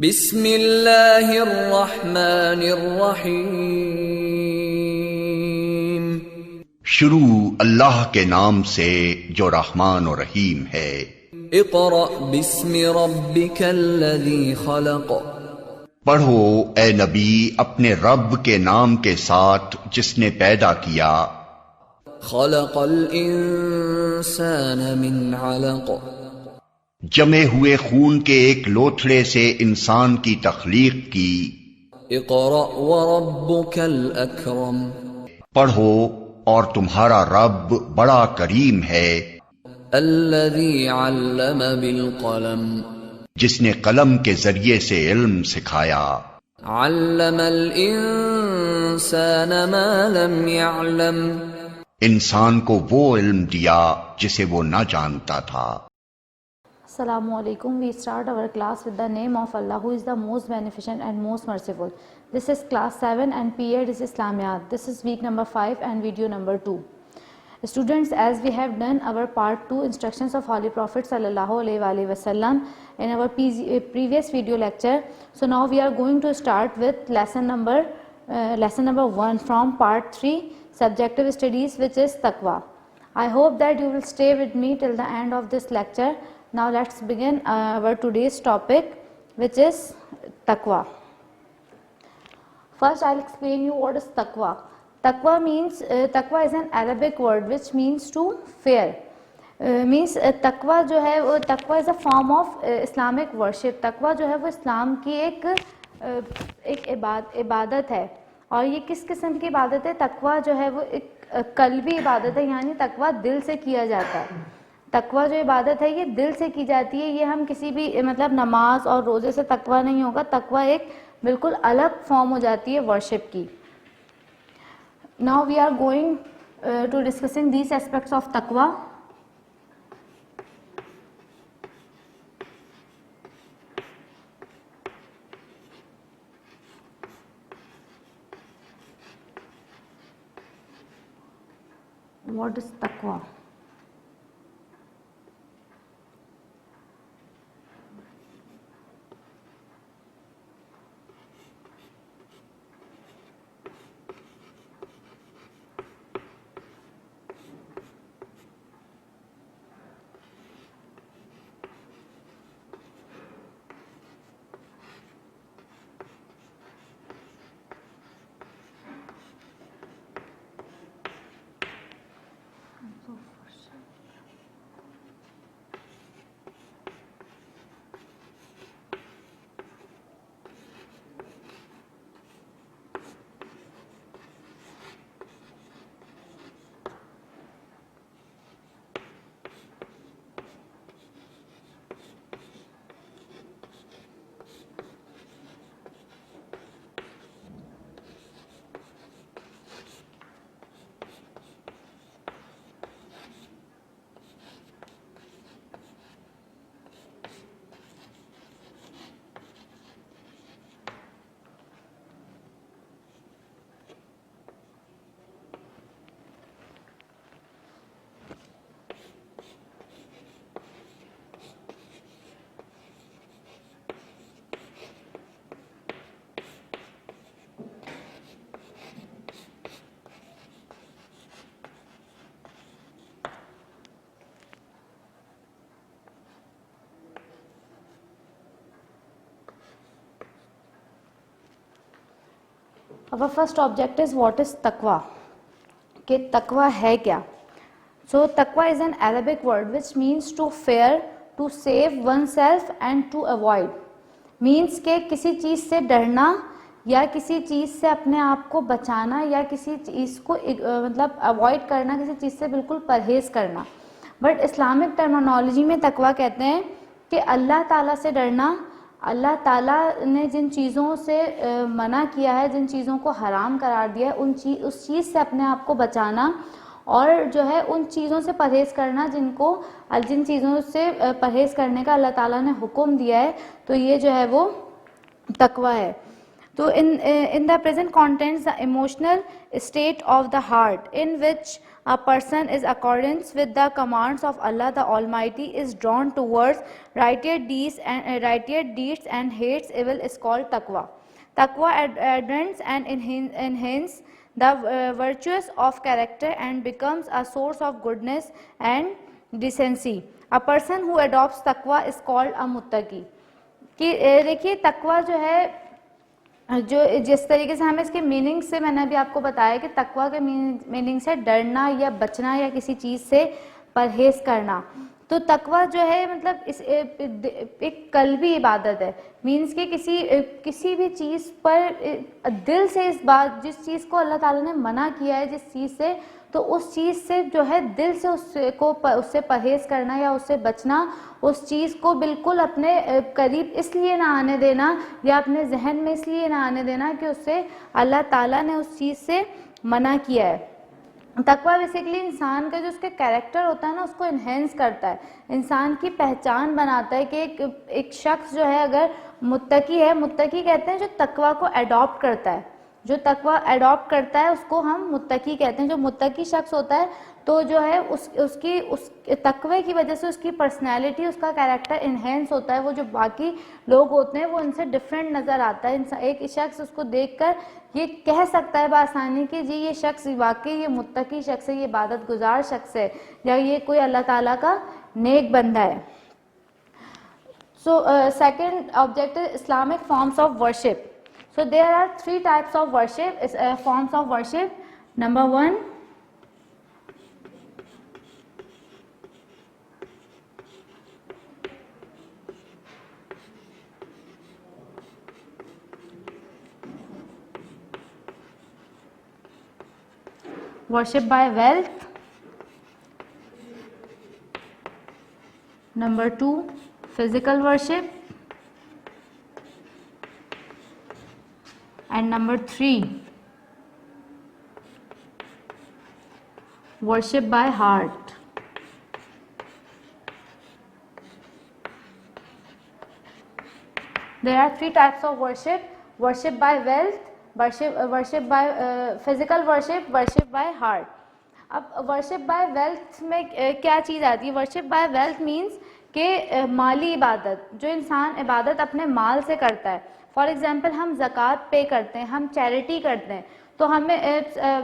بسم اللہ الرحمن الرحیم۔ شروع اللہ کے نام سے جو رحمان و رحیم ہے۔ اقرأ بسم ربک الذی خلق۔ پڑھو اے نبی اپنے رب کے نام کے ساتھ جس نے پیدا کیا۔ خلق الانسان من علق۔ جمے ہوئے خون کے ایک لوتھڑے سے انسان کی تخلیق کی۔ اقرأ وربک الاکرم۔ پڑھو اور تمہارا رب بڑا کریم ہے۔ الذی علم بالقلم۔ جس نے قلم کے ذریعے سے علم سکھایا۔ علم الانسان ما لم يعلم۔ انسان کو وہ علم دیا جسے وہ نہ جانتا تھا۔ Assalamu alaikum. We start our class with the name of Allah who is the most beneficent and most merciful. This is class 7 and period is Islamiyat. This is week number 5 and video number 2. Students, as we have done our part 2 instructions of Holy Prophet sallallahu alaihi wasallam in our previous video lecture, so now we are going to start with lesson number 1 from part 3 subjective studies, which is taqwa. I hope that you will stay with me till the end of this lecture. Now let's begin our today's topic, which is taqwa. First I'll explain you what is taqwa. Taqwa means taqwa is an Arabic word which means to fear. Means taqwa جو ہے وہ taqwa is a form of Islamic worship. taqwa جو ہے وہ اسلام کی ایک عبادت ہے. اور یہ کس قسم کی عبادت ہے؟ taqwa جو ہے وہ ایک قلبی عبادت ہے، یعنی taqwa دل سے کیا جاتا ہے. تقوی جو عبادت ہے یہ دل سے کی جاتی ہے. یہ ہم کسی بھی نماز اور روزے سے تقوی نہیں ہوگا. تقوی ایک بالکل الگ فارم ہو جاتی ہے ورشپ کی. Now we are going to discussing these aspects of taqwa. What is taqwa? Our first object is what is taqwa. کہ taqwa ہے کیا؟ So taqwa is an Arabic word which means to fear, to save oneself and to avoid. Means کہ کسی چیز سے ڈرنا یا کسی چیز سے اپنے آپ کو بچانا یا کسی چیز کو اوائڈ کرنا، کسی چیز سے بالکل پرہیز کرنا. بٹ اسلامک ٹرمینالوجی میں تقویٰ کہتے ہیں کہ اللہ تعالیٰ سے ڈرنا، اللہ تعالیٰ نے جن چیزوں سے منع کیا ہے، جن چیزوں کو حرام قرار دیا ہے، اس چیز سے اپنے آپ کو بچانا اور جو ہے ان چیزوں سے پرہیز کرنا جن چیزوں سے پرہیز کرنے کا اللہ تعالیٰ نے حکم دیا ہے. تو یہ جو ہے وہ تقویٰ ہے. So in the present contains the emotional state of the heart in which a person is accordance with the commands of Allah the Almighty is drawn towards righteous deeds and hates evil is called taqwa. Taqwa adorns and enhances the virtues of character and becomes a source of goodness and decency. A person who adopts taqwa is called a muttaqi. کہ دیکھیے تقوی جو ہے جو جس طریقے سے ہمیں اس کے میننگ سے میں نے ابھی آپ کو بتایا کہ تقوی کے میننگ سے ڈرنا یا بچنا یا کسی چیز سے پرہیز کرنا. تو تقوی جو ہے مطلب ایک قلبی عبادت ہے. مینس کہ کسی بھی چیز پر دل سے اس بات جس چیز کو اللہ تعالیٰ نے منع کیا ہے جس چیز سے تو اس چیز سے جو ہے دل سے اس سے پرہیز کرنا یا اس سے بچنا, اس چیز کو بالکل اپنے قریب اس لیے نہ آنے دینا یا اپنے ذہن میں اس لیے نہ آنے دینا کہ اس سے اللہ تعالیٰ نے اس چیز سے منع کیا ہے. تقویٰ بیسیکلی انسان کا جو اس کا کیریکٹر ہوتا ہے نا اس کو انہینس کرتا ہے, انسان کی پہچان بناتا ہے کہ ایک شخص جو ہے اگر متقی ہے, متقی کہتے ہیں جو تقویٰ کو ایڈاپٹ کرتا ہے, جو تقویٰ ایڈاپٹ کرتا ہے اس کو ہم متقی کہتے ہیں. جو متقی شخص ہوتا ہے تو جو ہے اس تقوی کی وجہ سے اس کی پرسنالٹی اس کا کیریکٹر انہینس ہوتا ہے. وہ جو باقی لوگ ہوتے ہیں وہ ان سے ڈفرینٹ نظر آتا ہے. ایک شخص اس کو دیکھ کر یہ کہہ سکتا ہے بآسانی کہ جی یہ شخص واقعی یہ متقی شخص ہے, یہ عبادت گزار شخص ہے, یا یہ کوئی اللہ تعالیٰ کا نیک بندہ ہے. So second object is Islamic forms of worship. So there are three types of worship, forms of worship. Number one, worship by wealth. Number two, physical worship. And number three, worship by heart. There are three types of worship: worship by wealth, worship by physical worship, worship by heart. اب worship by wealth میں کیا چیز آتی ہے؟ worship by wealth means کہ مالی عبادت, جو انسان عبادت اپنے مال سے کرتا ہے. فار ایگزامپل ہم زکوٰۃ پے کرتے ہیں, ہم چیریٹی کرتے ہیں, تو ہمیں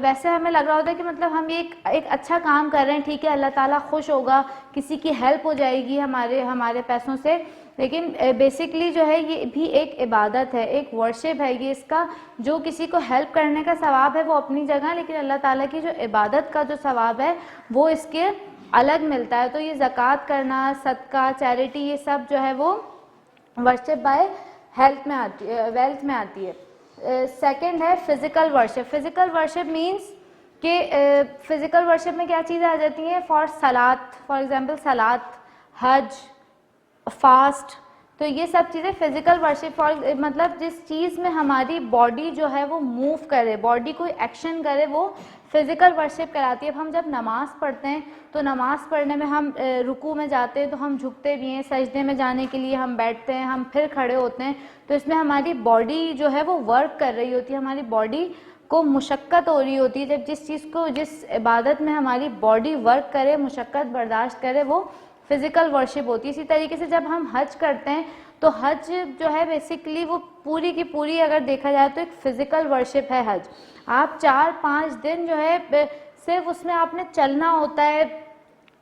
ویسے ہمیں لگ رہا ہوتا ہے کہ مطلب ہم ایک اچھا کام کر رہے ہیں, ٹھیک ہے اللہ تعالیٰ خوش ہوگا, کسی کی ہیلپ ہو جائے گی ہمارے پیسوں سے. لیکن بیسکلی جو ہے یہ بھی ایک عبادت ہے, ایک ورشپ ہے. یہ اس کا جو کسی کو ہیلپ کرنے کا ثواب ہے وہ اپنی جگہ, لیکن اللہ تعالیٰ کی جو عبادت کا جو ثواب ہے وہ اس کے الگ ملتا ہے. تو یہ زکوٰۃ کرنا, صدقہ, چیریٹی, یہ سب جو ہے وہ ورشپ بائی ہیلتھ میں آتی ہے, ویلتھ میں آتی ہے. سیکنڈ ہے physical worship. Physical worship means کہ فزیکل ورشپ میں کیا چیزیں آ جاتی ہیں؟ فار ایگزامپل صلاۃ, حج, فاسٹ. تو یہ سب چیزیں فزیکل ورشپ, مطلب جس چیز میں ہماری باڈی جو ہے وہ موو کرے, باڈی کوئی ایکشن کرے, وہ فزیکل ورشپ کراتی ہے. اب ہم جب نماز پڑھتے ہیں تو نماز پڑھنے میں ہم رکوع میں جاتے ہیں تو ہم جھکتے بھی ہیں, سجدے میں جانے کے لیے ہم بیٹھتے ہیں, ہم پھر کھڑے ہوتے ہیں. تو اس میں ہماری باڈی جو ہے وہ ورک کر رہی ہوتی ہے, ہماری باڈی کو مشقت ہو رہی ہوتی ہے. جب جس عبادت میں ہماری باڈی ورک کرے, مشقت برداشت کرے, وہ فزیکل ورشپ ہوتی ہے. اسی طریقے سے جب ہم حج کرتے ہیں تو حج جو ہے بیسکلی وہ پوری کی پوری اگر دیکھا جائے تو ایک فزیکل ورشپ ہے حج. آپ 4-5 دن جو ہے صرف اس میں آپ نے چلنا ہوتا ہے,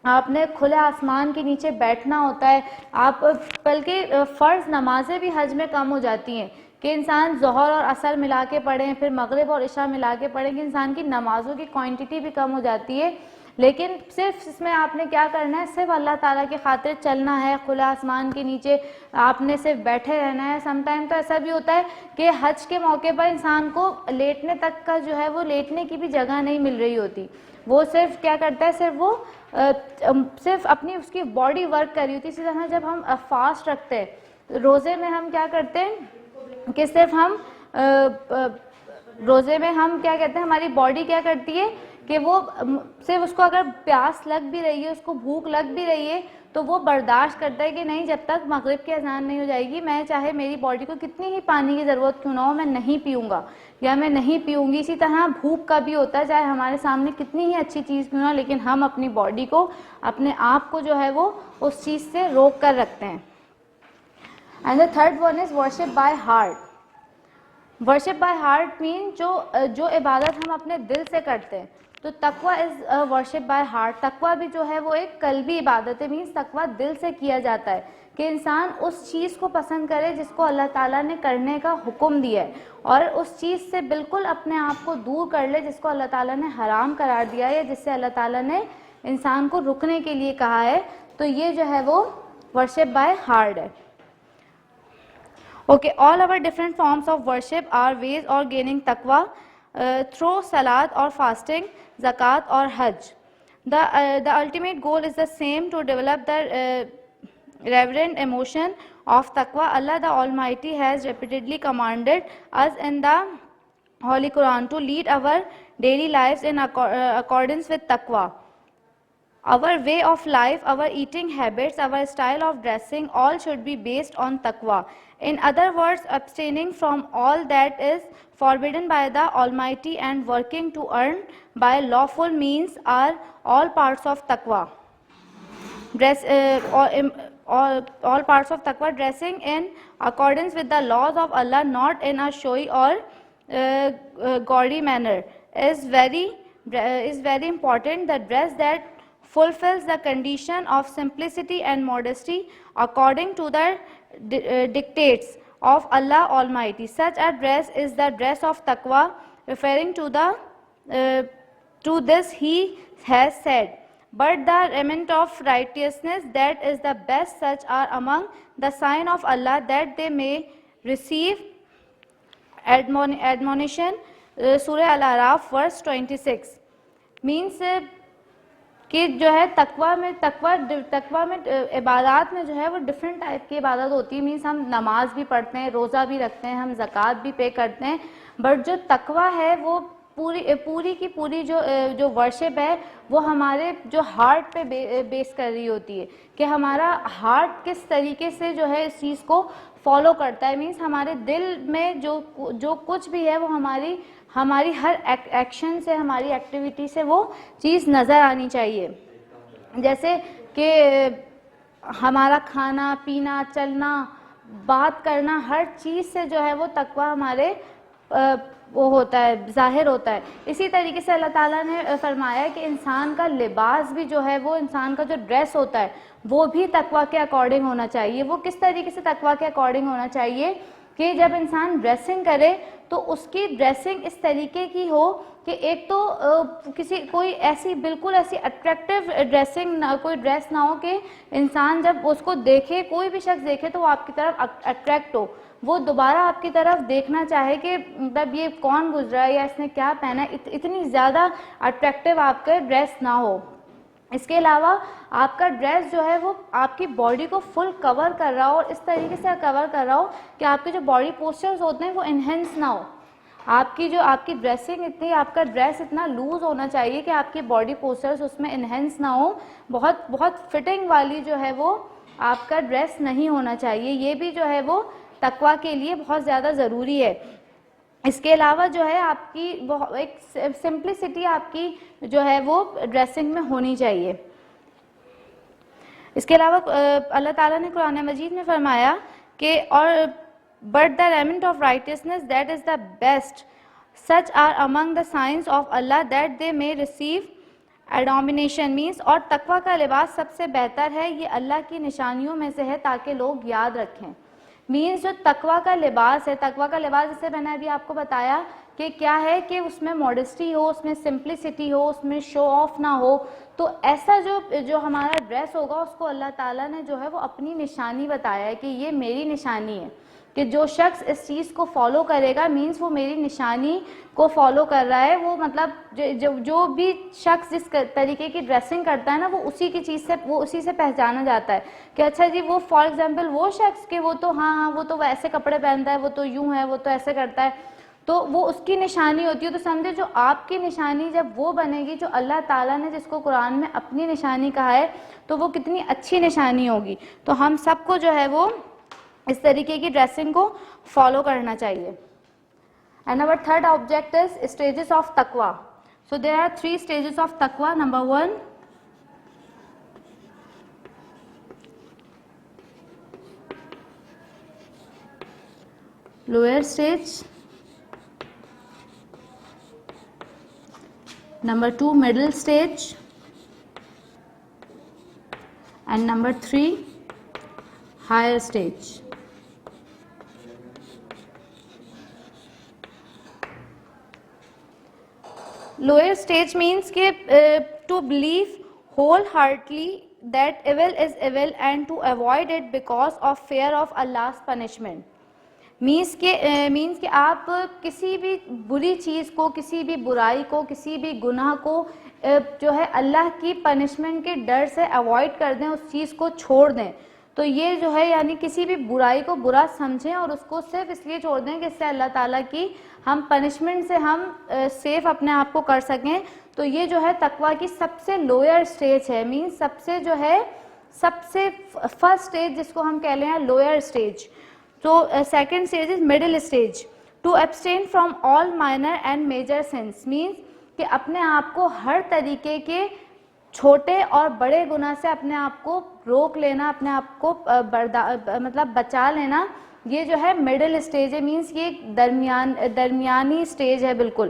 آپ نے کھلے آسمان کے نیچے بیٹھنا ہوتا ہے. آپ بلکہ فرض نمازیں بھی حج میں کم ہو جاتی ہیں کہ انسان ظہر اور عصر ملا کے پڑھیں, پھر مغرب اور عشاء ملا کے پڑھیں, کہ انسان کی نمازوں کی کوانٹٹی بھی کم ہو جاتی ہے. لیکن صرف اس میں آپ نے کیا کرنا ہے, صرف اللہ تعالیٰ کی خاطر چلنا ہے, کھلا آسمان کے نیچے آپ نے صرف بیٹھے رہنا ہے. سم ٹائم تو ایسا بھی ہوتا ہے کہ حج کے موقع پر انسان کو لیٹنے تک کا جو ہے وہ لیٹنے کی بھی جگہ نہیں مل رہی ہوتی. وہ صرف کیا کرتا ہے, صرف اپنی اس کی باڈی ورک کر رہی ہوتی ہے. اسی طرح جب ہم فاسٹ رکھتے ہیں, روزے میں ہم کیا کرتے ہیں کہ صرف ہم روزے میں ہم کیا کہتے ہیں, ہماری باڈی کیا کرتی ہے کہ وہ صرف اس کو اگر پیاس لگ بھی رہی ہے, اس کو بھوک لگ بھی رہی ہے, تو وہ برداشت کرتا ہے کہ نہیں جب تک مغرب کی اذان نہیں ہو جائے گی میں چاہے میری باڈی کو کتنی ہی پانی کی ضرورت کیوں نہ ہو میں نہیں پیوں گا یا میں نہیں پیوں گی. اسی طرح بھوک کا بھی ہوتا ہے, چاہے ہمارے سامنے کتنی ہی اچھی چیز کیوں نہ ہو لیکن ہم اپنی باڈی کو اپنے آپ کو جو ہے وہ اس چیز سے روک کر رکھتے ہیں. And the third one is worship by heart. Worship by heart مین جو عبادت ہم اپنے دل سے کرتے ہیں, تو تقوی از ورشپ بائی ہارٹ. تقوی بھی جو ہے وہ ایک قلبی عبادت ہے, مینس تقوی دل سے کیا جاتا ہے کہ انسان اس چیز کو پسند کرے جس کو اللہ تعالیٰ نے کرنے کا حکم دیا ہے اور اس چیز سے بالکل اپنے آپ کو دور کر لے جس کو اللہ تعالیٰ نے حرام قرار دیا ہے یا جس سے اللہ تعالیٰ نے انسان کو رکنے کے لیے کہا ہے. تو یہ جو ہے وہ ورشپ بائی ہارٹ ہے. Okay, all our different forms of worship are ways of gaining taqwa through salat or fasting, zakat or hajj. The ultimate goal is the same, to develop the reverent emotion of taqwa. Allah the Almighty has repeatedly commanded us in the Holy Quran to lead our daily lives in accordance with taqwa. Our way of life, our eating habits, our style of dressing, all should be based on taqwa. In other words, abstaining from all that is forbidden by the Almighty and working to earn by lawful means are all parts of taqwa. All parts of taqwa. Dressing in accordance with the laws of Allah, not in a showy or gaudy manner, is very important. The dress that fulfills the condition of simplicity and modesty according to the dictates of Allah Almighty. Such a dress is the dress of taqwa. Referring to this, he has said, but the remnant of righteousness, that is the best, such are among the sign of Allah that they may receive admonition. Surah Al-Araf verse 26 means کہ جو ہے تقوی میں عبادات میں جو ہے وہ ڈفرینٹ ٹائپ کی عبادت ہوتی ہے. مینس ہم نماز بھی پڑھتے ہیں, روزہ بھی رکھتے ہیں, ہم زکوٰۃ بھی پے کرتے ہیں, بٹ جو تقوی ہے وہ پوری کی پوری جو ورشپ ہے وہ ہمارے جو ہارٹ پہ بیس کر رہی ہوتی ہے کہ ہمارا ہارٹ کس طریقے سے جو ہے اس چیز کو فالو کرتا ہے. مینس ہمارے دل میں جو کچھ بھی ہے وہ ہماری ہر ایکشن سے, ہماری ایکٹیویٹی سے وہ چیز نظر آنی چاہیے. جیسے کہ ہمارا کھانا پینا, چلنا, بات کرنا, ہر چیز سے جو ہے وہ تقوی ہمارے وہ ہوتا ہے, ظاہر ہوتا ہے. اسی طریقے سے اللہ تعالیٰ نے فرمایا کہ انسان کا لباس بھی جو ہے وہ, انسان کا جو ڈریس ہوتا ہے وہ بھی تقوی کے اکارڈنگ ہونا چاہیے. وہ کس طریقے سے تقوی کے اکارڈنگ ہونا چاہیے کہ جب انسان ڈریسنگ کرے تو اس کی ڈریسنگ اس طریقے کی ہو کہ ایک تو کوئی ایسی بالکل ایسی اٹریکٹیو ڈریسنگ کوئی ڈریس نہ ہو کہ انسان جب اس کو دیکھے, کوئی بھی شخص دیکھے تو وہ آپ کی طرف اٹریکٹ ہو, وہ دوبارہ آپ کی طرف دیکھنا چاہے کہ مطلب یہ کون گزرا ہے یا اس نے کیا پہنا ہے, اتنی زیادہ اٹریکٹیو آپ کا ڈریس نہ ہو. اس کے علاوہ آپ کا ڈریس جو ہے وہ آپ کی باڈی کو فل کور کر رہا ہو اور اس طریقے سے کور کر رہا ہو کہ آپ کے جو باڈی پوسچرز ہوتے ہیں وہ انہینس نہ ہو. آپ کی ڈریسنگ آپ کا ڈریس اتنا لوز ہونا چاہیے کہ آپ کی باڈی پوسچرز اس میں انہینس نہ ہو, بہت فٹنگ والی جو ہے وہ آپ کا ڈریس نہیں ہونا چاہیے. یہ بھی جو ہے وہ تقوی کے لیے بہت زیادہ ضروری ہے. اس کے علاوہ جو ہے آپ کی ایک سمپلسٹی آپ کی جو ہے وہ ڈریسنگ میں ہونی چاہیے. اس کے علاوہ اللہ تعالیٰ نے قرآن مجید میں فرمایا کہ اور but the remnant of righteousness, that is the best, such are among the signs of Allah that they may receive admonition. means اور تقوی کا لباس سب سے بہتر ہے, یہ اللہ کی نشانیوں میں سے ہے تاکہ لوگ یاد رکھیں. مینس جو تقوی کا لباس ہے, تقوی کا لباس جیسے میں نے ابھی آپ کو بتایا کہ کیا ہے کہ اس میں ماڈسٹی ہو, اس میں سمپلسٹی ہو, اس میں شو آف نہ ہو. تو ایسا جو ہمارا ڈریس ہوگا اس کو اللہ تعالیٰ نے جو ہے وہ اپنی نشانی بتایا ہے کہ یہ میری نشانی ہے, کہ جو شخص اس چیز کو فالو کرے گا مینس وہ میری نشانی کو فالو کر رہا ہے. وہ مطلب جو بھی شخص جس طریقے کی ڈریسنگ کرتا ہے نا وہ اسی سے پہچانا جاتا ہے کہ اچھا جی وہ فار ایگزامپل وہ شخص کہ وہ تو ہاں وہ تو ایسے کپڑے پہنتا ہے, وہ تو یوں ہے, وہ تو ایسے کرتا ہے. تو وہ اس کی نشانی ہوتی ہے. تو سمجھے جو آپ کی نشانی جب وہ بنے گی جو اللہ تعالیٰ نے جس کو قرآن میں اپنی نشانی کہا ہے, تو وہ کتنی اچھی نشانی ہوگی. تو ہم سب کو جو ہے وہ اس طریقے کی ڈریسنگ کو فالو کرنا چاہیے. And our third object is stages of taqwa. So there are 3 stages of taqwa. Number 1, lower stage. Number 2, middle stage. And number 3, higher stage. Lower stage means کہ to believe wholeheartedly that evil is evil and to avoid it because of fear of Allah's punishment. means کہ آپ کسی بھی بری چیز کو, کسی بھی برائی کو, کسی بھی گناہ کو جو ہے اللہ کی پنشمنٹ کے ڈر سے اوائڈ کر دیں, اس چیز کو چھوڑ دیں. تو یہ جو ہے یعنی کسی بھی برائی کو برا سمجھیں اور اس کو صرف اس لیے چھوڑ دیں کہ اس سے اللہ تعالیٰ کی ہم پنشمنٹ سے ہم سیف اپنے آپ کو کر سکیں. تو یہ جو ہے تقویٰ کی سب سے لوئر سٹیج ہے. مینس سب سے جو ہے سب سے فرسٹ سٹیج جس کو ہم کہہ لیں لوئر سٹیج. تو second stage is middle stage. To abstain from all minor and major sins means کہ اپنے آپ کو ہر طریقے کے چھوٹے اور بڑے گناہ سے اپنے آپ کو روک لینا, اپنے آپ کو مطلب بچا لینا. یہ جو ہے مڈل سٹیج ہے. مینس یہ درمیانی سٹیج ہے بالکل.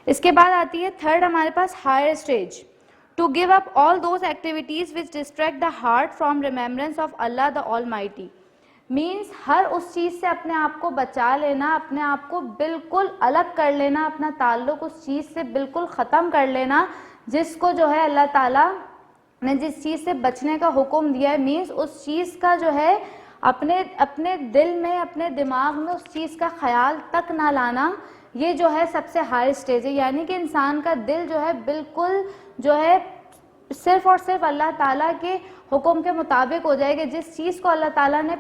اس کے بعد آتی ہے تھرڈ ہمارے پاس higher stage. To give up all those activities which distract the heart from remembrance of Allah the آل مائٹی. مینس ہر اس چیز سے اپنے آپ کو بچا لینا, اپنے آپ کو بالکل الگ کر لینا, اپنا تعلق اس چیز سے بالکل ختم کر لینا جس کو جو ہے اللہ تعالیٰ نے جس چیز سے بچنے کا حکم دیا ہے. مینس اس چیز کا جو ہے اپنے دل میں, اپنے دماغ میں اس چیز کا خیال تک نہ لانا. یہ جو ہے سب سے ہائی سٹیج ہے. یعنی کہ انسان کا دل جو ہے بالکل جو ہے صرف اور صرف اللہ تعالیٰ کے حکم کے مطابق ہو جائے کہ جس چیز کو اللہ تعالیٰ نے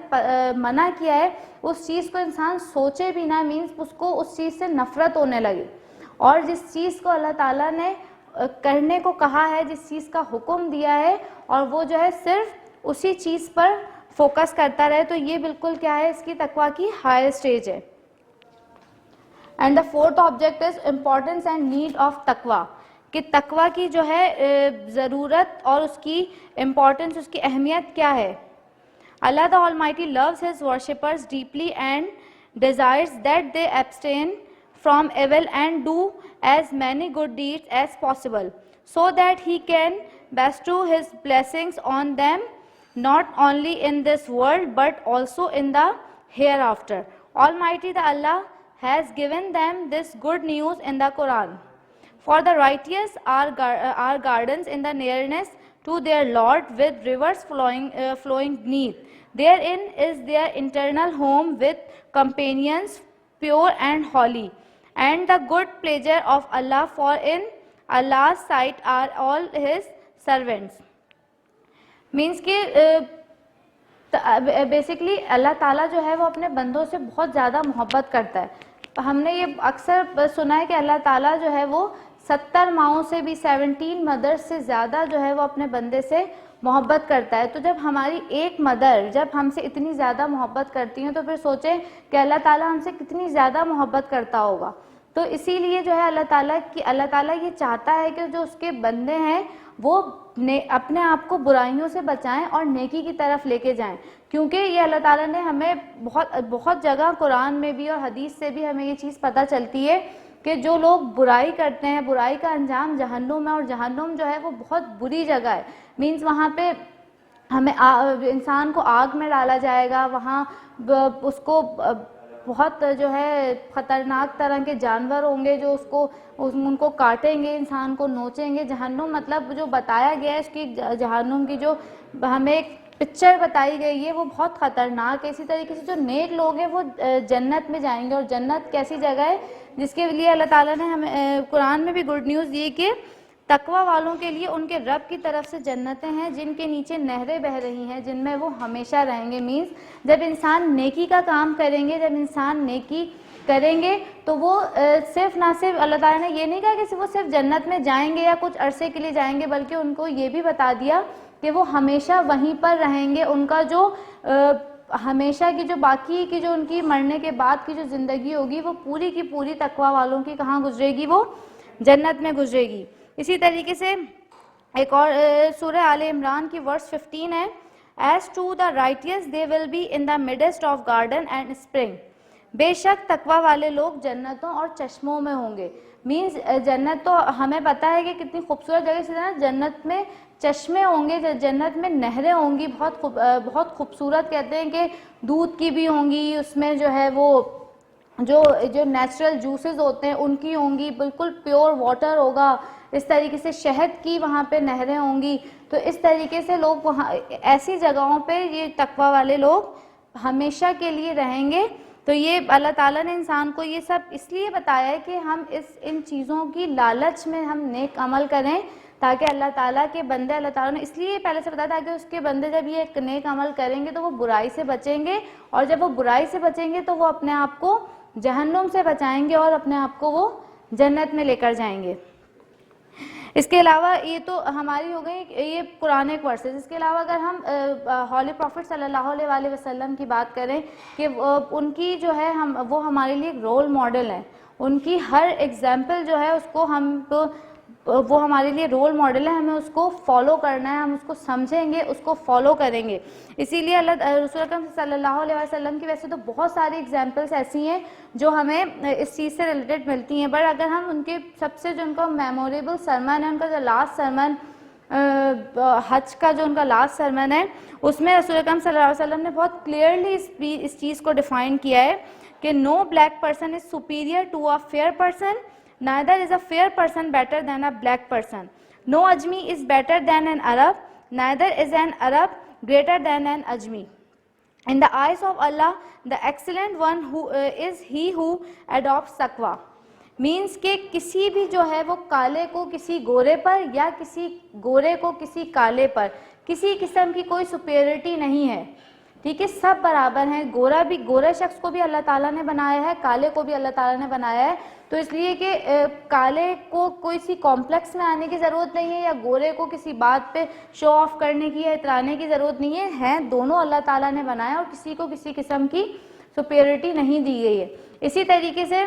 منع کیا ہے اس چیز کو انسان سوچے بھی نہ. مینس اس کو اس چیز سے نفرت ہونے لگے. اور جس چیز کو اللہ تعالیٰ نے کرنے کو کہا ہے, جس چیز کا حکم دیا ہے, اور وہ جو ہے صرف اسی چیز پر فوکس کرتا رہے. تو یہ بالکل کیا ہے اس کی تقویٰ کی ہائر سٹیج ہے. And the fourth object is importance and need of تقویٰ. کہ تقویٰ کی جو ہے ضرورت اور اس کی امپورٹنس, اس کی اہمیت کیا ہے. اللہ the Almighty loves his worshippers deeply and desires that they abstain from evil and do as many good deeds as possible so that he can bestow his blessings on them not only in this world but also in the hereafter. Almighty the Allah has given them this good news in the Quran. For the righteous are gardens in the nearness to their Lord with rivers flowing beneath. Therein is their eternal home with companions pure and holy. And the good pleasure of Allah, for in Allah's sight are all his servants. Means کہ basically اللہ تعالیٰ جو ہے وہ اپنے بندوں سے بہت زیادہ محبت کرتا ہے. ہم نے یہ اکثر سنا ہے کہ اللہ تعالیٰ جو ہے وہ 70 ماؤں سے بھی 17 مدر سے زیادہ جو ہے وہ اپنے بندے سے محبت کرتا ہے. تو جب ہماری ایک مدر جب ہم سے اتنی زیادہ محبت کرتی ہیں تو پھر سوچیں کہ اللہ تعالیٰ ہم سے کتنی زیادہ محبت کرتا ہوگا. تو اسی لیے جو ہے اللہ تعالیٰ یہ چاہتا ہے کہ جو اس کے بندے ہیں وہ اپنے آپ کو برائیوں سے بچائیں اور نیکی کی طرف لے کے جائیں. کیونکہ یہ اللہ تعالیٰ نے ہمیں بہت جگہ قرآن میں بھی اور حدیث سے بھی ہمیں یہ چیز پتہ چلتی ہے کہ جو لوگ برائی کرتے ہیں برائی کا انجام جہنم ہے, اور جہنم جو ہے وہ بہت بری جگہ ہے. مینس وہاں پہ ہمیں انسان کو آگ میں ڈالا جائے گا, وہاں اس کو بہت جو ہے خطرناک طرح کے جانور ہوں گے جو ان کو کاٹیں گے, انسان کو نوچیں گے. جہنم مطلب جو بتایا گیا ہے اس کی جہنم کی جو ہمیں ایک پکچر بتائی گئی ہے وہ بہت خطرناک ہے. اسی طریقے سے جو نیک لوگ ہیں وہ جنت میں جائیں گے, اور جنت کیسی جگہ ہے جس کے لیے اللہ تعالیٰ نے ہمیں قرآن میں بھی گڈ نیوز دی کہ تقوی والوں کے لیے ان کے رب کی طرف سے جنتیں ہیں جن کے نیچے نہریں بہہ رہی ہیں جن میں وہ ہمیشہ رہیں گے. مینس جب انسان نیکی کا کام کریں گے, جب انسان نیکی کریں گے تو وہ صرف نہ صرف اللہ تعالیٰ نے یہ نہیں کہا کہ وہ صرف جنت میں جائیں گے یا کچھ عرصے کے لیے جائیں گے, بلکہ ان کو یہ بھی بتا دیا کہ وہ ہمیشہ وہیں پر رہیں گے. ان کا جو ہمیشہ کی جو باقی کی جو ان کی مرنے کے بعد کی جو زندگی ہوگی وہ پوری کی پوری تقوی والوں کی کہاں گزرے گی؟ وہ جنت میں گزرے گی. اسی طریقے سے ایک اور سورہ آل عمران کی ورس 15 ہے, As to the righteous they will be in the midst of garden and spring. بے شک تقوی والے لوگ جنتوں اور چشموں میں ہوں گے. مینس جنت تو ہمیں پتہ ہے کہ کتنی خوبصورت جگہ سے, جنت میں چشمے ہوں گے, جنت میں نہریں ہوں گی, بہت خوبصورت, کہتے ہیں کہ دودھ کی بھی ہوں گی, اس میں جو ہے وہ جو نیچرل جوسز ہوتے ہیں ان کی ہوں گی, بالکل پیور واٹر ہوگا. اس طریقے سے شہد کی وہاں پہ نہریں ہوں گی. تو اس طریقے سے لوگ وہاں ایسی جگہوں پہ یہ تقوی والے لوگ ہمیشہ کے لیے رہیں گے. تو یہ اللہ تعالیٰ نے انسان کو یہ سب اس لیے بتایا ہے کہ ہم ان چیزوں کی لالچ میں ہم نیک عمل کریں, تاکہ اللہ تعالیٰ کے بندے, اللہ تعالیٰ نے اس لیے پہلے سے بتایا تھا کہ اس کے بندے جب یہ ایک نیک عمل کریں گے تو وہ برائی سے بچیں گے, اور جب وہ برائی سے بچیں گے تو وہ اپنے آپ کو جہنم سے بچائیں گے اور اپنے آپ کو وہ جنت میں لے کر جائیں گے. اس کے علاوہ یہ تو ہماری ہو گئی یہ قرآنک ورسز. اس کے علاوہ اگر ہم ہولی پروفٹ صلی اللہ علیہ وسلم کی بات کریں کہ ان کی جو ہے وہ ہمارے لیے ایک رول ماڈل ہیں, ان کی ہر ایگزامپل جو ہے اس کو وہ ہمارے لیے رول ماڈل ہے, ہمیں اس کو فالو کرنا ہے, ہم اس کو سمجھیں گے, اس کو فالو کریں گے. اسی لیے رسول اکرم صلی اللہ علیہ وسلم کی ویسے تو بہت ساری ایگزامپلس ایسی ہیں جو ہمیں اس چیز سے ریلیٹڈ ملتی ہیں, بٹ اگر ہم ان کے سب سے جو ان کا میموریبل سرمن ہے, ان کا جو لاسٹ سرمن حج کا جو ان کا لاسٹ سرمن ہے, اس میں رسول اکرم صلی اللہ علیہ وسلم نے بہت کلیئرلی اس چیز کو ڈیفائن کیا ہے کہ no black person is superior to a fair person, neither is a fair person better than a black person. No Ajmi is better than an Arab, neither is an Arab greater than an Ajmi. In the eyes of Allah, the excellent one who is he who adopts taqwa. Means کہ کسی بھی جو ہے وہ کالے کو کسی گورے پر یا کسی گورے کو کسی کالے پر کسی قسم کی کوئی سپیریٹی نہیں ہے. ٹھیک ہے, سب برابر ہیں. گورے شخص کو بھی اللہ تعالیٰ نے بنایا ہے, کالے کو بھی اللہ تعالیٰ نے بنایا ہے. تو اس لیے کہ کالے کو کوئی سی کمپلیکس میں آنے کی ضرورت نہیں ہے, یا گورے کو کسی بات پہ شو آف کرنے کی یا اترانے کی ضرورت نہیں ہے. ہیں دونوں اللہ تعالیٰ نے بنایا اور کسی کو کسی قسم کی سپیریٹی نہیں دی گئی ہے. اسی طریقے سے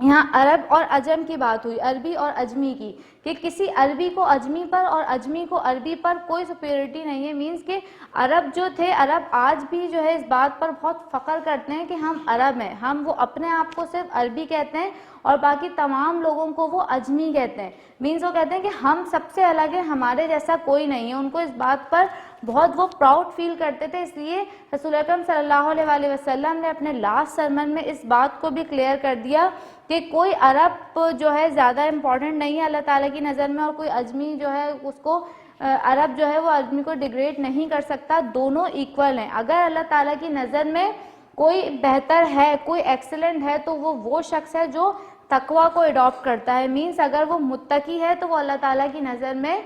یہاں عرب اور عجم کی بات ہوئی, عربی اور اجمی کی, کہ کسی عربی کو اجمی پر اور اجمی کو عربی پر کوئی سپیریٹی نہیں ہے. مینس کہ عرب جو تھے, عرب آج بھی جو ہے اس بات پر بہت فخر کرتے ہیں کہ ہم عرب ہیں, ہم وہ اپنے آپ کو صرف عربی کہتے ہیں اور باقی تمام لوگوں کو وہ اجمی کہتے ہیں. مینس وہ کہتے ہیں کہ ہم سب سے الگ ہیں, ہمارے جیسا کوئی نہیں ہے. ان کو اس بات پر بہت وہ پراؤڈ فیل کرتے تھے. اس لیے رسول اکرم صلی اللہ علیہ وسلم نے اپنے لاسٹ سرمن میں اس بات کو بھی کلیئر کر دیا کہ کوئی عرب جو ہے زیادہ امپورٹنٹ نہیں ہے اللہ تعالیٰ کی نظر میں, اور کوئی اجمی جو ہے اس کو عرب جو ہے وہ اجمی کو ڈیگریڈ نہیں کر سکتا. دونوں ایکول ہیں. اگر اللہ تعالیٰ کی نظر میں کوئی بہتر ہے, کوئی ایکسلنٹ ہے, تو وہ شخص ہے جو تقوی کو اڈاپٹ کرتا ہے. مینس اگر وہ متقی ہے تو وہ اللہ تعالیٰ کی نظر میں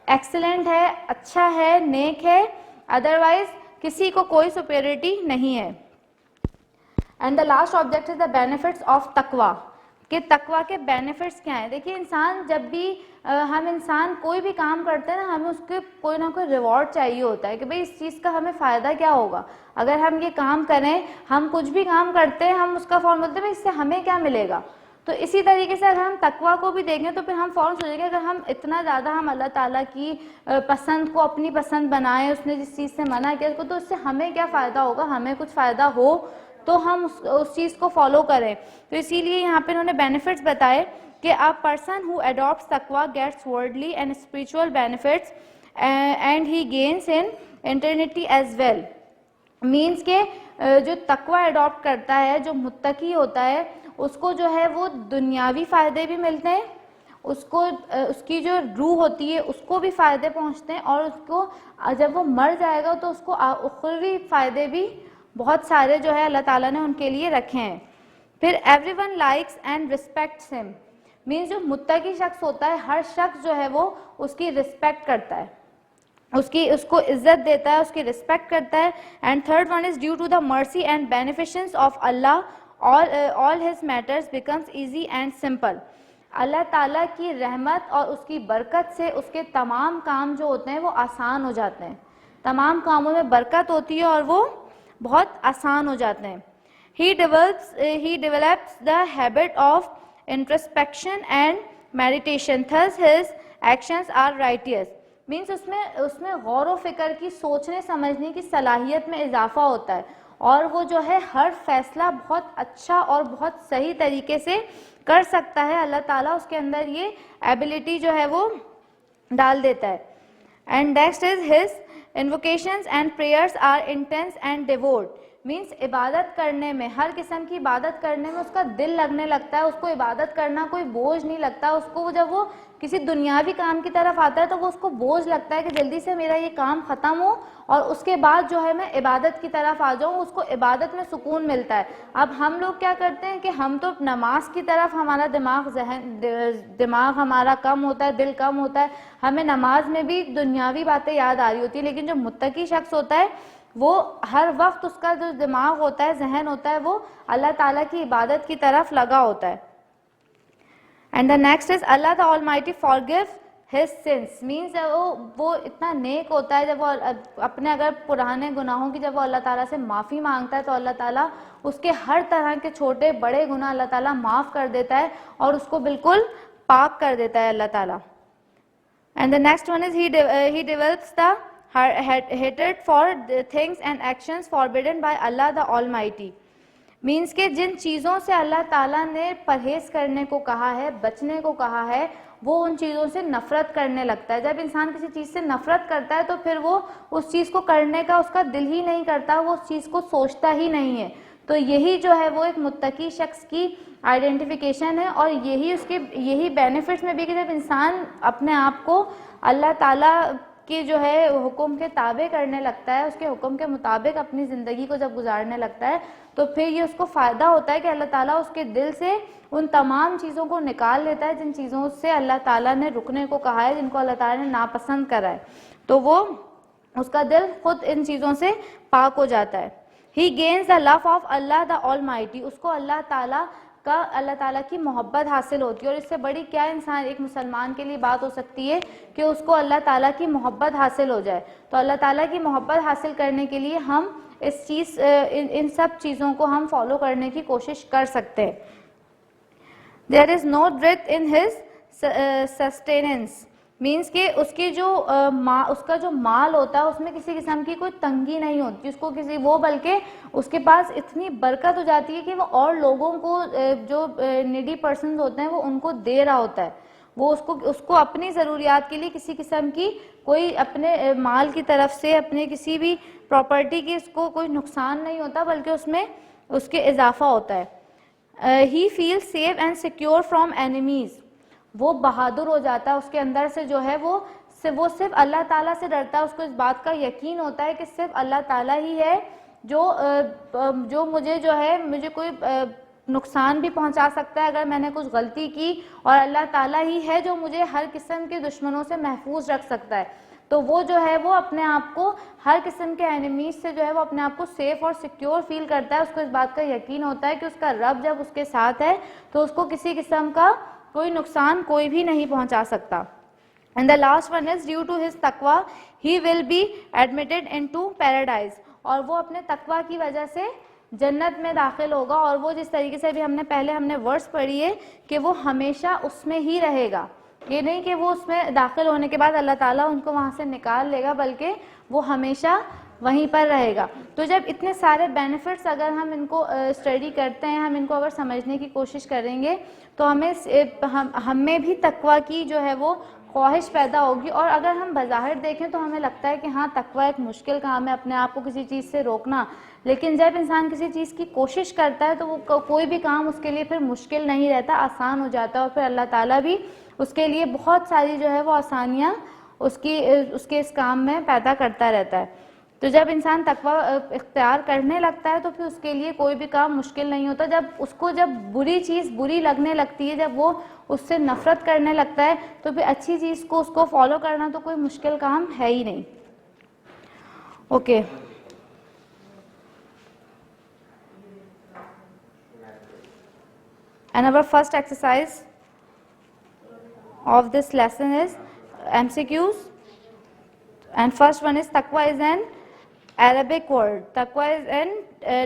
ایکسلنٹ ہے, اچھا ہے, نیک ہے. ادروائز کسی کو کوئی سپیریٹی نہیں ہے. And the last object is the benefits of تقوی, کہ تقوی کے بینیفٹس کیا ہیں. دیکھیے انسان جب بھی ہم انسان کوئی بھی کام کرتے ہیں نا, ہمیں اس کے کوئی نہ کوئی ریوارڈ چاہیے ہوتا ہے کہ بھئی اس چیز کا ہمیں فائدہ کیا ہوگا. اگر ہم یہ کام کریں, ہم کچھ بھی کام کرتے ہیں, ہم اس کا فوراً بولتے ہیں اس سے ہمیں کیا ملے گا. تو اسی طریقے سے اگر ہم تقوی کو بھی دیکھیں تو پھر ہم فوراً سوچیں گے اگر ہم اتنا زیادہ ہم اللہ تعالیٰ کی پسند کو اپنی پسند بنائیں, اس نے جس چیز سے منع کیا تو اس سے ہمیں کیا فائدہ ہوگا, ہمیں کچھ فائدہ ہو تو ہم اس چیز کو فالو کریں. تو اسی لیے یہاں پہ انہوں نے بینیفٹس بتائے کہ a person who adopts taqwa gets worldly and spiritual benefits and he gains in eternity as well. Means کہ جو تقوی اڈاپٹ کرتا ہے, جو متقی ہوتا ہے, اس کو جو ہے وہ دنیاوی فائدے بھی ملتے ہیں, اس کو اس کی جو روح ہوتی ہے اس کو بھی فائدے پہنچتے ہیں, اور اس کو جب وہ مر جائے گا تو اس کو اخروی فائدے بھی بہت سارے جو ہے اللہ تعالیٰ نے ان کے لیے رکھے ہیں. پھر every one likes and respects ہم. مینس جو متقی شخص ہوتا ہے ہر شخص جو ہے وہ اس کی رسپیکٹ کرتا ہے, اس کو عزت دیتا ہے, اس کی رسپیکٹ کرتا ہے. And third one is due to the mercy and beneficence of Allah all his matters becomes easy and simple. Allah تعالیٰ کی رحمت اور اس کی برکت سے اس کے تمام کام جو ہوتے ہیں وہ آسان ہو جاتے ہیں, تمام کاموں میں برکت ہوتی ہے اور وہ بہت آسان ہو جاتے ہیں. he develops the habit of introspection and meditation, thus his actions are righteous. Means اس میں غور و فکر کی, سوچنے سمجھنے کی صلاحیت میں اضافہ ہوتا ہے, اور وہ جو ہے ہر فیصلہ بہت اچھا اور بہت صحیح طریقے سے کر سکتا ہے. اللہ تعالیٰ اس کے اندر یہ ایبلٹی جو ہے وہ ڈال دیتا ہے. And next is his invocations and prayers are intense and devout. Means عبادت کرنے میں, ہر قسم کی عبادت کرنے میں اس کا دل لگنے لگتا ہے, اس کو عبادت کرنا کوئی بوجھ نہیں لگتا. اس کو جب وہ کسی دنیاوی کام کی طرف آتا ہے تو وہ اس کو بوجھ لگتا ہے کہ جلدی سے میرا یہ کام ختم ہو اور اس کے بعد جو ہے میں عبادت کی طرف آ جاؤں. اس کو عبادت میں سکون ملتا ہے. اب ہم لوگ کیا کرتے ہیں کہ ہم تو نماز کی طرف ہمارا دماغ ہمارا کم ہوتا ہے, دل کم ہوتا ہے, ہمیں نماز میں بھی دنیاوی باتیں یاد آ رہی ہوتی ہیں. لیکن جو متقی شخص ہوتا ہے وہ ہر وقت اس کا جو دماغ ہوتا ہے, ذہن ہوتا ہے, وہ اللہ تعالیٰ کی عبادت کی طرف لگا ہوتا ہے. And the next is Allah the Almighty forgive his sins. Means وہ اتنا نیک ہوتا ہے, جب وہ اپنے اگر پرانے گناہوں کی جب وہ اللہ تعالیٰ سے معافی مانگتا ہے تو اللہ تعالیٰ اس کے ہر طرح کے چھوٹے بڑے گناہ اللہ تعالیٰ معاف کر دیتا ہے اور اس کو بالکل پاک کر دیتا ہے اللہ تعالیٰ. And the next one is he develops the hatred for things and actions forbidden by Allah the Almighty. Means کہ جن چیزوں سے اللہ تعالیٰ نے پرہیز کرنے کو کہا ہے, بچنے کو کہا ہے, وہ ان چیزوں سے نفرت کرنے لگتا ہے. جب انسان کسی چیز سے نفرت کرتا ہے تو پھر وہ اس چیز کو کرنے کا اس کا دل ہی نہیں کرتا, وہ اس چیز کو سوچتا ہی نہیں ہے. تو یہی جو ہے وہ ایک متقی شخص کی آئیڈینٹیفیکیشن ہے, اور یہی بینیفٹس میں بھی کہ جب انسان اپنے آپ کو اللہ تعالیٰ کہ جو ہے حکم کے تابع کرنے لگتا ہے, اس کے حکم کے مطابق اپنی زندگی کو جب گزارنے لگتا ہے تو پھر یہ اس کو فائدہ ہوتا ہے کہ اللہ تعالیٰ اس کے دل سے ان تمام چیزوں کو نکال لیتا ہے جن چیزوں سے اللہ تعالیٰ نے رکنے کو کہا ہے, جن کو اللہ تعالیٰ نے ناپسند کرا ہے, تو وہ اس کا دل خود ان چیزوں سے پاک ہو جاتا ہے. He gains the love of Allah the Almighty. اس کو اللہ تعالیٰ کی محبت حاصل ہوتی ہے, اور اس سے بڑی کیا انسان ایک مسلمان کے لیے بات ہو سکتی ہے کہ اس کو اللہ تعالیٰ کی محبت حاصل ہو جائے. تو اللہ تعالیٰ کی محبت حاصل کرنے کے لیے ہم ان سب چیزوں کو ہم فالو کرنے کی کوشش کر سکتے ہیں. There is no dearth in his sustenance. Means کہ اس کا جو مال ہوتا ہے اس میں کسی قسم کی کوئی تنگی نہیں ہوتی اس کو وہ بلکہ اس کے پاس اتنی برکت ہو جاتی ہے کہ وہ اور لوگوں کو جو نیڈی پرسنز ہوتے ہیں وہ ان کو دے رہا ہوتا ہے. وہ اس کو اپنی ضروریات کے لیے کسی قسم کی کوئی اپنے مال کی طرف سے اپنے کسی بھی پراپرٹی کی اس کو کوئی نقصان نہیں ہوتا, بلکہ اس میں اس کے اضافہ ہوتا ہے. He feels safe and secure from enemies. وہ بہادر ہو جاتا ہے, اس کے اندر سے جو ہے وہ صرف اللہ تعالیٰ سے ڈرتا ہے. اس کو اس بات کا یقین ہوتا ہے کہ صرف اللہ تعالیٰ ہی ہے جو مجھے کوئی نقصان بھی پہنچا سکتا ہے اگر میں نے کچھ غلطی کی, اور اللہ تعالیٰ ہی ہے جو مجھے ہر قسم کے دشمنوں سے محفوظ رکھ سکتا ہے. تو وہ جو ہے وہ اپنے آپ کو ہر قسم کے اینیمیز سے جو ہے وہ اپنے آپ کو سیف اور سیکیور فیل کرتا ہے. اس کو اس بات کا یقین ہوتا ہے کہ اس کا رب جب اس کے ساتھ ہے تو اس کو کسی قسم کا کوئی نقصان کوئی بھی نہیں پہنچا سکتا. And the last one is due to his taqwa he will be admitted into paradise. اور وہ اپنے تقوی کی وجہ سے جنت میں داخل ہوگا, اور وہ جس طریقے سے بھی ہم نے ورس پڑھی ہے کہ وہ ہمیشہ اس میں ہی رہے گا. یہ نہیں کہ وہ اس میں داخل ہونے کے بعد اللہ تعالیٰ ان کو وہاں سے نکال لے گا, بلکہ وہ ہمیشہ وہیں پر رہے گا. تو جب اتنے سارے بینیفٹس اگر ہم ان کو اسٹڈی کرتے ہیں, ہم ان کو اگر سمجھنے کی کوشش کریں گے تو ہمیں بھی تقوی کی جو ہے وہ خواہش پیدا ہوگی. اور اگر ہم بظاہر دیکھیں تو ہمیں لگتا ہے کہ ہاں تقوی ایک مشکل کام ہے, اپنے آپ کو کسی چیز سے روکنا, لیکن جب انسان کسی چیز کی کوشش کرتا ہے تو وہ کوئی بھی کام اس کے لیے پھر مشکل نہیں رہتا, آسان ہو جاتا ہے, اور پھر اللہ تعالیٰ بھی اس کے لیے بہت ساری جو ہے وہ آسانیاں اس کے اس کام میں پیدا کرتا رہتا ہے. تو جب انسان تقوی اختیار کرنے لگتا ہے تو پھر اس کے لیے کوئی بھی کام مشکل نہیں ہوتا. جب بری چیز بری لگنے لگتی ہے, جب وہ اس سے نفرت کرنے لگتا ہے, تو پھر اچھی چیز کو اس کو فالو کرنا تو کوئی مشکل کام ہے ہی نہیں. Okay, and our first exercise of this lesson is MCQs, and first one is taqwa is an Arabic word. Taqwa is an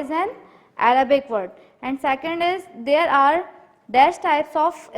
is an Arabic word. And second is there are dash types of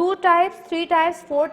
2 types, 3 types, 4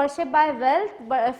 worship by wealth,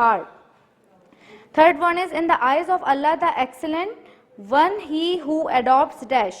heart. Third one is in the eyes of Allah the excellent one he who adopts dash,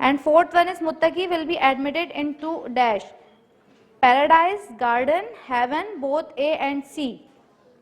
And fourth one is muttaqi will be admitted into dash, paradise, garden, heaven, both A and C.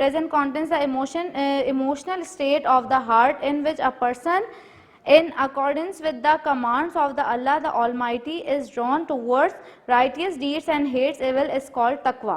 present contents the emotional state of the heart in which a person in accordance with the commands of the Allah the Almighty is drawn towards righteous deeds and hates evil is called taqwa.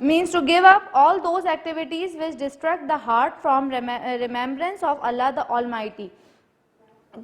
means to give up all those activities which distract the heart from remembrance of Allah the Almighty.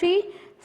3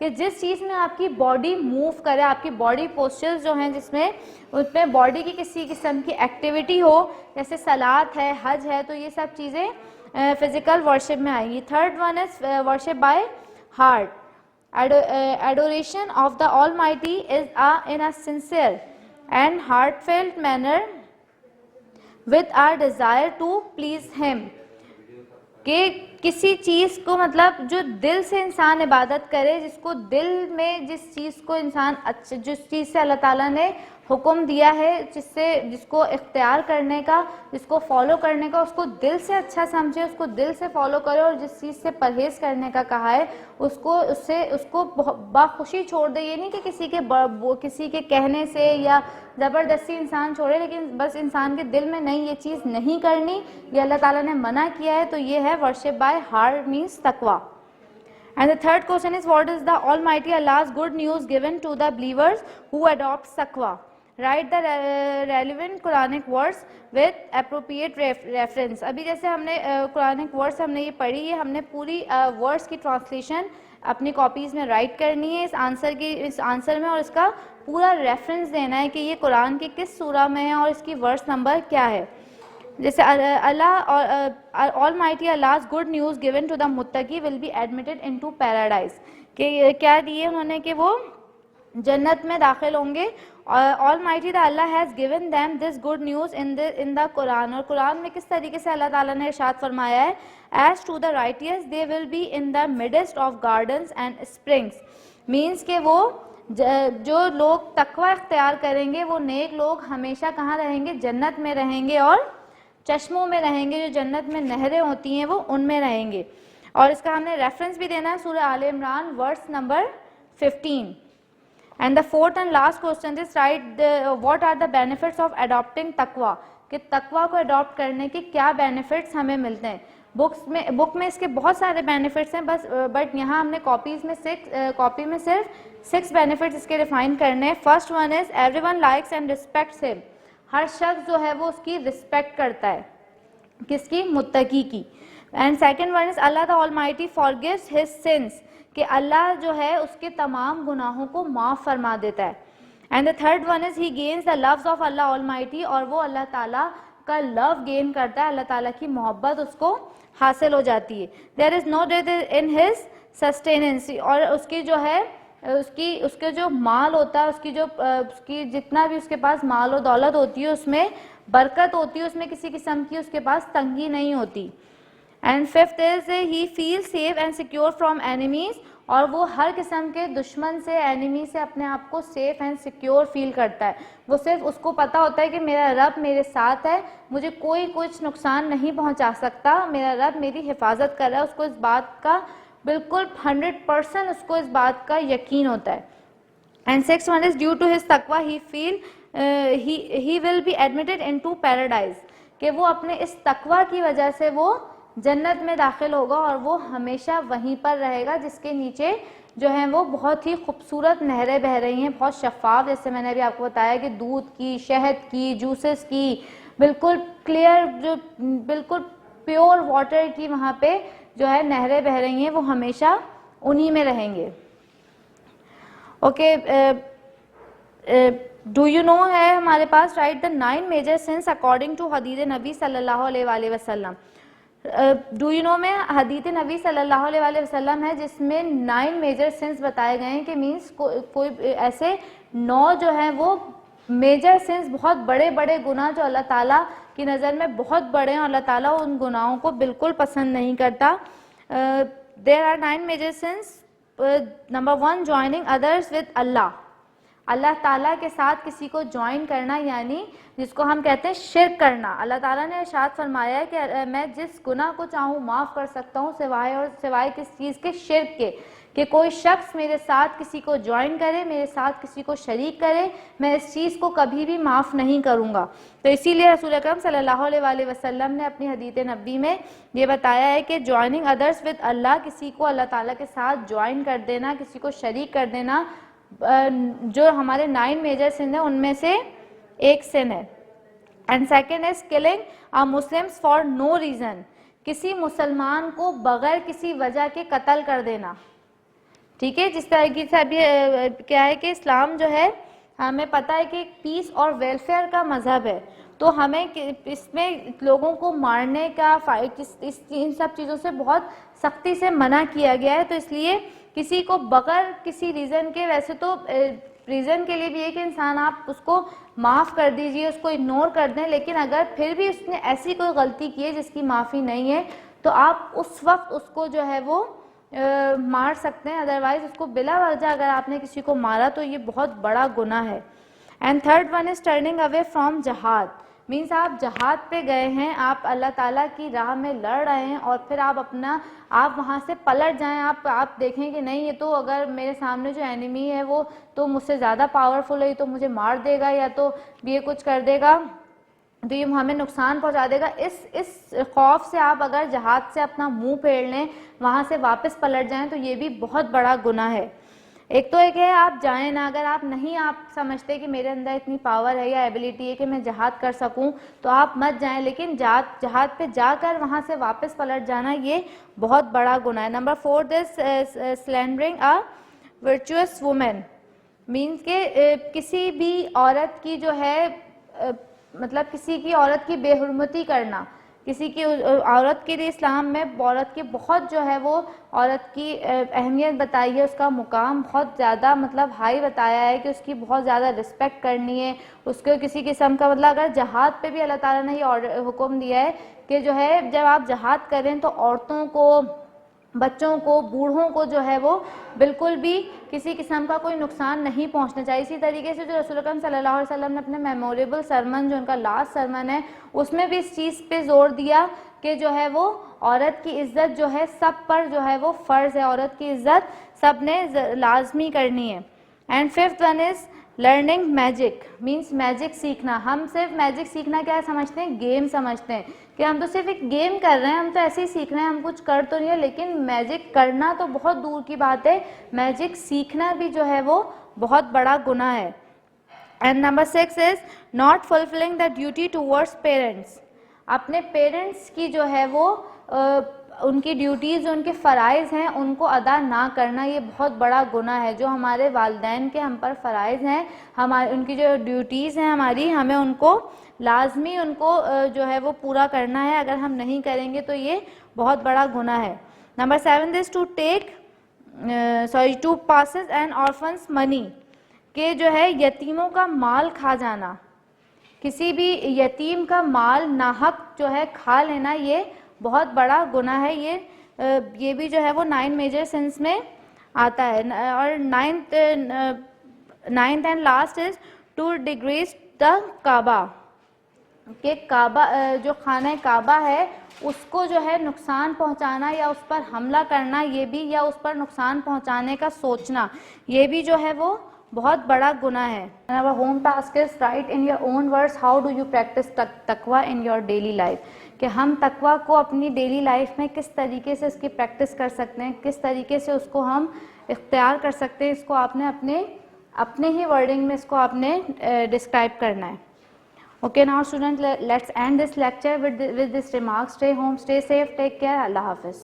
کہ جس چیز میں آپ کی body move کرے, آپ کی body postures جو ہیں جس میں اس میں باڈی کی کسی قسم کی ایکٹیویٹی ہو, جیسے صلاۃ ہے, حج ہے, تو یہ سب چیزیں فزیکل ورشپ میں آئیں گی. Third one is worship by heart. Adoration of the Almighty is in a sincere and heartfelt manner with our desire to please Him. کہ کسی چیز کو مطلب جو دل سے انسان عبادت کرے, جس کو دل میں جس چیز کو انسان جس چیز سے اللہ تعالیٰ نے حکم دیا ہے, جس کو اختیار کرنے کا, جس کو فالو کرنے کا, اس کو دل سے اچھا سمجھے, اس کو دل سے فالو کرے, اور جس چیز سے پرہیز کرنے کا کہا ہے اس کو باخوشی چھوڑ دے. یہ نہیں کہ کسی کے کہنے سے یا زبردستی انسان چھوڑے, لیکن بس انسان کے دل میں نہیں, یہ چیز نہیں کرنی, یہ اللہ تعالیٰ نے منع کیا ہے, تو یہ ہے ورشپ بائی ہارٹ means تقوی. And the third question is, what is the Almighty Allah's good news given to the believers who adopt taqwa? Write the relevant Quranic words with appropriate reference. ابھی جیسے ہم نے Quranic words ہم نے یہ پڑھی ہے, ہم نے پوری ورڈس کی ٹرانسلیشن اپنی کاپیز میں رائٹ کرنی ہے اس آنسر میں, اور اس کا پورا ریفرنس دینا ہے کہ یہ قرآن کی کس سورہ میں ہے اور اس کی ورس نمبر کیا ہے. جیسے Almighty Allah's good news given to the muttaqi will be admitted into paradise. کہ کیا دیے انہوں نے کہ وہ جنت میں داخل ہوں گے. Almighty Allah has given them this good news in the Quran. اور قرآن میں کس طریقے سے اللہ تعالیٰ نے ارشاد فرمایا ہے, as to the righteous they will be in the midst of gardens and springs. means کہ وہ جو لوگ تقوی اختیار کریں گے, وہ نیک لوگ ہمیشہ کہاں رہیں گے, جنت میں رہیں گے, اور چشموں میں رہیں گے, جو جنت میں نہریں ہوتی ہیں وہ ان میں رہیں گے. اور اس کا ہم نے ریفرنس بھی دینا ہے سورہ آل عمران verse number 15. And the fourth and last question is, what are the benefits of adopting taqwa? کہ تقوی کو اڈاپٹ کرنے کے کیا بینیفٹس ہمیں ملتے ہیں. بک میں اس کے بہت سارے بینیفٹس ہیں, بٹ یہاں ہم نے کاپی میں صرف 6 بینیفٹس اس کے ڈیفائن کرنے ہیں. First one is, every one likes and respects ہم. ہر شخص جو ہے وہ اس کی رسپیکٹ کرتا ہے, کس کی, متقی کی. And second one is, Allah the Almighty forgives his sins. کہ اللہ جو ہے اس کے تمام گناہوں کو معاف فرما دیتا ہے. And the third one is, he gains the loves of Allah Almighty. اور وہ اللہ تعالیٰ کا لو گین کرتا ہے, اللہ تعالیٰ کی محبت اس کو حاصل ہو جاتی ہے. there is no death in his sustenance. اور اس کی جو ہے اس کے جو مال ہوتا ہے, اس کی جتنا بھی اس کے پاس مال و دولت ہوتی ہے اس میں برکت ہوتی ہے, اس میں کسی قسم کی اس کے پاس تنگی نہیں ہوتی. And fifth is, he feel safe and secure from enemies. اور وہ ہر قسم کے دشمن سے, اینیمی سے اپنے آپ کو سیف اینڈ سیکیور فیل کرتا ہے. وہ صرف اس کو پتہ ہوتا ہے کہ میرا رب میرے ساتھ ہے, مجھے کوئی کچھ نقصان نہیں پہنچا سکتا, میرا رب میری حفاظت کر رہا ہے. اس کو اس بات کا بالکل 100% اس کو اس بات کا یقین ہوتا ہے. And six one is, due to his تقوی he will be admitted into paradise. کہ وہ اپنے اس تقوی کی وجہ سے وہ جنت میں داخل ہوگا, اور وہ ہمیشہ وہیں پر رہے گا, جس کے نیچے جو ہیں وہ بہت ہی خوبصورت نہریں بہہ رہی ہیں, بہت شفاف, جیسے میں نے ابھی آپ کو بتایا کہ دودھ کی, شہد کی, جوسز کی, بالکل کلیئر, جو بالکل پیور واٹر کی وہاں پہ جو ہے نہریں بہہ رہی ہیں, وہ ہمیشہ انہی میں رہیں گے. اوکے, ڈو یو نو ہے ہمارے پاس, right the 9 major sins according to حدیث نبی صلی اللہ علیہ وآلہ وسلم. ڈو یو نو میں حدیث نبی صلی اللہ علیہ وآلہ وسلم ہے جس میں 9 میجر سنس بتائے گئے ہیں, کہ مینس کوئی ایسے 9 جو ہیں وہ میجر سنس, بہت بڑے بڑے گناہ جو اللہ تعالیٰ کی نظر میں بہت بڑے ہیں, اور اللہ تعالیٰ ان گناہوں کو بالکل پسند نہیں کرتا. There are 9 major sins. Number 1, joining others with Allah. Allah تعالیٰ کے ساتھ کسی کو جوائن کرنا, یعنی جس کو ہم کہتے ہیں شرک کرنا. اللہ تعالیٰ نے ارشاد فرمایا ہے کہ میں جس گناہ کو چاہوں معاف کر سکتا ہوں, سوائے کس چیز کے, شرک کے. کہ کوئی شخص میرے ساتھ کسی کو جوائن کرے, میرے ساتھ کسی کو شریک کرے, میں اس چیز کو کبھی بھی معاف نہیں کروں گا. تو اسی لیے رسول اکرم صلی اللہ علیہ وآلہ وسلم نے اپنی حدیث نبوی میں یہ بتایا ہے کہ جوائننگ ادرس ود اللہ, کسی کو اللہ تعالیٰ کے ساتھ جوائن کر دینا, کسی کو شریک کر دینا, جو ہمارے 9 میجر سن ہیں ان میں سے ایک سن ہے. And second is killing a Muslims for no reason. کسی مسلمان کو بغیر کسی وجہ کے قتل کر دینا. ٹھیک ہے. جس طریقے سے ابھی کیا ہے کہ اسلام جو ہے ہمیں پتہ ہے کہ پیس اور ویلفیئر کا مذہب ہے, تو ہمیں اس میں لوگوں کو مارنے کا ان سب چیزوں سے بہت سختی سے منع کیا گیا ہے. تو اس لیے کسی کو بغیر کسی ریزن کے, ویسے تو ریزن کے لیے بھی ہے کہ انسان آپ اس کو معاف کر دیجئے, اس کو اگنور کر دیں, لیکن اگر پھر بھی اس نے ایسی کوئی غلطی کی ہے جس کی معافی نہیں ہے تو آپ اس وقت اس کو جو ہے وہ مار سکتے ہیں. ادروائز اس کو بلا وجہ اگر آپ نے کسی کو مارا تو یہ بہت بڑا گناہ ہے. And third one is turning away from جہاد. مینس آپ جہاد پہ گئے ہیں, آپ اللہ تعالیٰ کی راہ میں لڑ رہے ہیں, اور پھر آپ وہاں سے پلٹ جائیں. آپ دیکھیں کہ نہیں, یہ تو اگر میرے سامنے جو اینیمی ہے وہ تو مجھ سے زیادہ پاورفل ہے, یہ تو مجھے مار دے گا یا تو یہ کچھ کر دے گا, تو یہ ہمیں نقصان پہنچا دے گا. اس خوف سے آپ اگر جہاد سے اپنا منہ پھیر لیں, وہاں سے واپس پلٹ جائیں, تو یہ بھی بہت بڑا گناہ ہے. ایک تو ایک ہے آپ جائیں نہ, اگر آپ سمجھتے کہ میرے اندر اتنی پاور ہے یا ایبیلٹی ہے کہ میں جہاد کر سکوں تو آپ مت جائیں, لیکن جہاد پہ جا کر وہاں سے واپس پلٹ جانا یہ بہت بڑا گناہ ہے. نمبر 4 از سلینڈرنگ اے ورچوئس وومن. مینس کہ کسی بھی عورت کی جو ہے مطلب کسی کی عورت کی بے حرمتی کرنا, کسی کی عورت کے لیے اسلام میں عورت کی بہت جو ہے وہ عورت کی اہمیت بتائی ہے, اس کا مقام بہت زیادہ مطلب ہائی بتایا ہے کہ اس کی بہت زیادہ رسپیکٹ کرنی ہے, اس کو کسی قسم کا مطلب اگر جہاد پہ بھی اللہ تعالیٰ نے یہ حکم دیا ہے کہ جو ہے جب آپ جہاد کریں تو عورتوں کو, بچوں کو, بوڑھوں کو جو ہے وہ بالکل بھی کسی قسم کا کوئی نقصان نہیں پہنچنا چاہیے. اسی طریقے سے جو رسول اکرم صلی اللہ علیہ وسلم نے اپنے میموریبل سرمن جو ان کا لاسٹ سرمن ہے اس میں بھی اس چیز پہ زور دیا کہ جو ہے وہ عورت کی عزت جو ہے سب پر جو ہے وہ فرض ہے, عورت کی عزت سب نے لازمی کرنی ہے. And 5th one is learning magic. Means magic سیکھنا. ہم صرف میجک سیکھنا کیا سمجھتے ہیں, گیم سمجھتے ہیں کہ ہم تو صرف ایک گیم کر رہے ہیں, ہم تو ایسے ہی سیکھ رہے ہیں, ہم کچھ کر تو نہیں ہے. لیکن میجک کرنا تو بہت دور کی بات ہے, میجک سیکھنا بھی جو ہے وہ بہت بڑا گناہ ہے. And number 6 is not fulfilling the duty towards parents. اپنے پیرنٹس کی جو ہے وہ ان کی ڈیوٹیز جو ان کے فرائض ہیں ان کو ادا نہ کرنا, یہ بہت بڑا گناہ ہے. جو ہمارے والدین کے ہم پر فرائض ہیں, ان کی جو ڈیوٹیز ہیں ہماری, ہمیں ان کو لازمی ان کو جو ہے وہ پورا کرنا ہے. اگر ہم نہیں کریں گے تو یہ بہت بڑا گناہ ہے. Number 7 is to possess and orphans money. کہ جو ہے یتیموں کا مال کھا جانا, کسی بھی یتیم کا مال ناحق جو ہے کھا لینا, یہ بہت بڑا گناہ ہے. یہ بھی جو ہے وہ 9 میجر سنس میں آتا ہے. اور 9th and last is to disgrace the Kaaba. کہ کعبہ جو خانہ کعبہ ہے اس کو جو ہے نقصان پہنچانا یا اس پر حملہ کرنا, یہ بھی, یا اس پر نقصان پہنچانے کا سوچنا, یہ بھی جو ہے وہ بہت بڑا گناہ ہے. Our home task is write in your own words how do you practice taqwa in your daily life. کہ ہم تقوی کو اپنی ڈیلی لائف میں کس طریقے سے اس کی پریکٹس کر سکتے ہیں, کس طریقے سے اس کو ہم اختیار کر سکتے ہیں. اس کو آپ نے اپنے ہی ورڈنگ میں اس کو آپ نے ڈسکرائب کرنا ہے. Okay, now students, let's end this lecture with this remark. Stay home, stay safe, take care. Allah Hafiz.